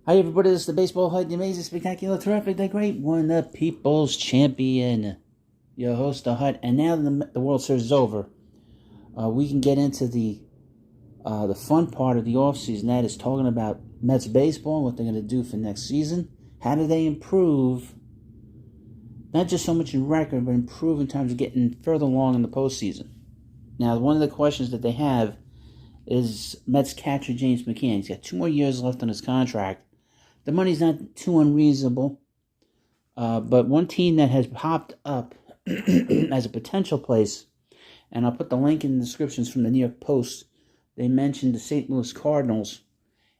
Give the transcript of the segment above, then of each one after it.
Hi everybody, this is the Baseball Hut, the amazing, spectacular, terrific, the great one, the People's Champion, your host, the Hut. And now the World Series is over, we can get into the fun part of the offseason. That is talking about Mets baseball, what they're going to do for next season. How do they improve, not just so much in record, but improve in terms of getting further along in the postseason. Now, one of the questions that they have is Mets catcher James McCann. He's got 2 more years left on his contract. The money's not too unreasonable, but one team that has popped up as a potential place, and I'll put the link in the descriptions from the New York Post. They mentioned the St. Louis Cardinals,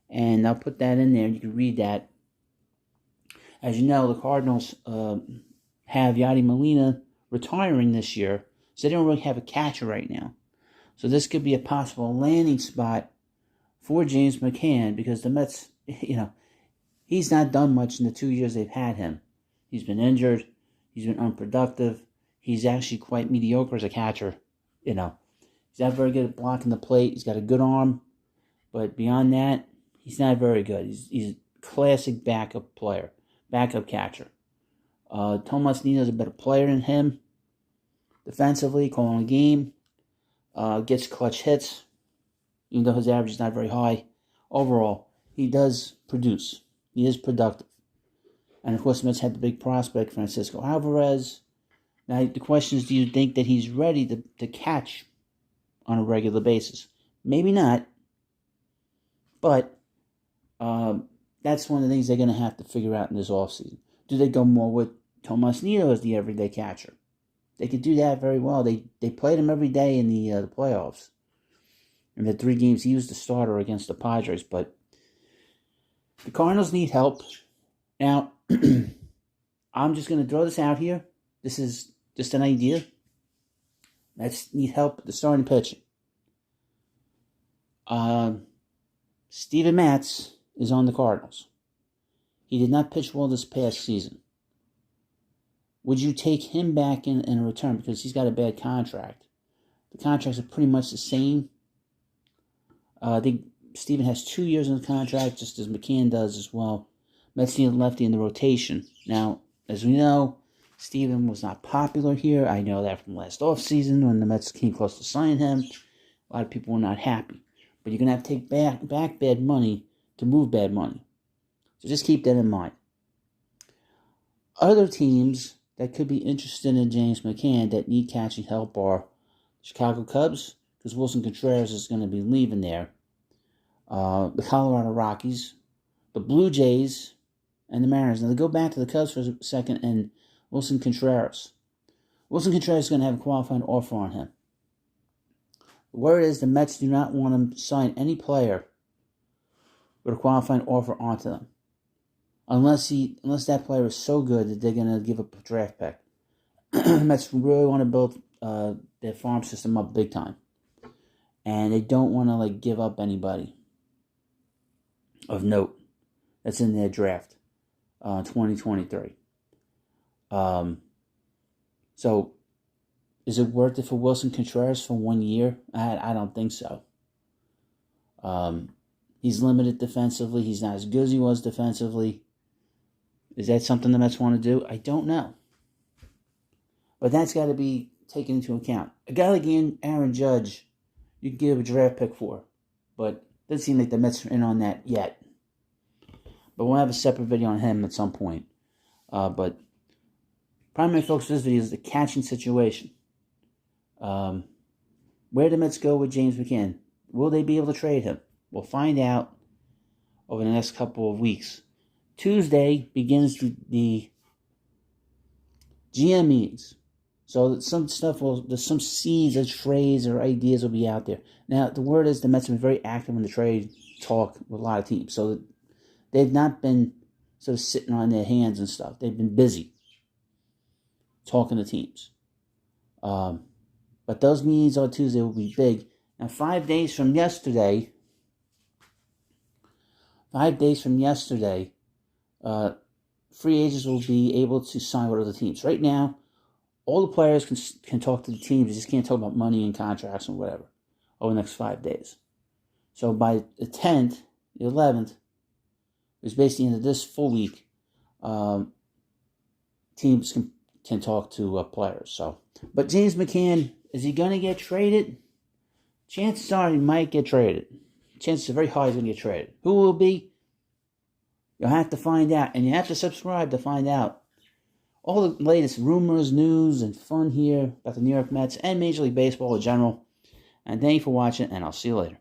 and I'll put that in there. You can read that. As you know, the Cardinals have Yadi Molina retiring this year, so they don't really have a catcher right now. So this could be a possible landing spot for James McCann because the Mets, he's not done much in the 2 years they've had him. He's been injured. He's been unproductive. He's actually quite mediocre as a catcher. He's not very good at blocking the plate. He's got a good arm. But beyond that, he's not very good. He's a classic backup player, backup catcher. Tomas Nino's a better player than him. Defensively, calling a game. Gets clutch hits. Even though his average is not very high. Overall, he does produce. He is productive. And of course, the Mets had the big prospect, Francisco Alvarez. Now, the question is, do you think that he's ready to catch on a regular basis? Maybe not. But that's one of the things they're going to have to figure out in this offseason. Do they go more with Tomas Nido as the everyday catcher? They could do that very well. They played him every day in the playoffs. In the 3 games, he was the starter against the Padres, but the Cardinals need help. Now, I'm just going to throw this out here. This is just an idea. Mets need help at the starting pitching. Steven Matz is on the Cardinals. He did not pitch well this past season. Would you take him back in a return because he's got a bad contract? The contracts are pretty much the same. I think Steven has 2 years on the contract, just as McCann does as well. Mets need a lefty in the rotation. Now, as we know, Steven was not popular here. I know that from last offseason when the Mets came close to signing him. A lot of people were not happy. But you're going to have to take back bad money to move bad money. So just keep that in mind. Other teams that could be interested in James McCann that need catching help are the Chicago Cubs, because Wilson Contreras is going to be leaving there. The Colorado Rockies, the Blue Jays, and the Mariners. Now, they go back to the Cubs for a second, and Wilson Contreras. Wilson Contreras is going to have a qualifying offer on him. The word is the Mets do not want to sign any player with a qualifying offer onto them. Unless that player is so good that they're going to give up a draft pick. The Mets really want to build their farm system up big time. And they don't want to give up anybody of note that's in their draft 2023. So is it worth it for Wilson Contreras for 1 year? I don't think so. He's limited defensively. He's not as good as he was defensively. Is that something the Mets want to do? I don't know. But that's got to be taken into account. A guy like Aaron Judge, you can give a draft pick for. But it doesn't seem like the Mets are in on that yet. But we'll have a separate video on him at some point. But primary focus of this video is the catching situation. Where do the Mets go with James McCann? Will they be able to trade him? We'll find out over the next couple of weeks. Tuesday begins the GM meetings. So some there's some seeds or trades or ideas will be out there. Now, the word is the Mets have been very active in the trade talk with a lot of teams. So they've not been sort of sitting on their hands and stuff. They've been busy talking to teams. But those meetings on Tuesday will be big. And 5 days from yesterday, free agents will be able to sign with other teams. Right now, all the players can talk to the teams. They just can't talk about money and contracts and whatever over the next 5 days. So by the 10th, the 11th, It's basically into this full week. Teams can talk to players. So, but James McCann, is he going to get traded? Chances are he might get traded. Chances are very high he's going to get traded. Who will be? You'll have to find out, and you have to subscribe to find out all the latest rumors, news, and fun here about the New York Mets and Major League Baseball in general. And thank you for watching, and I'll see you later.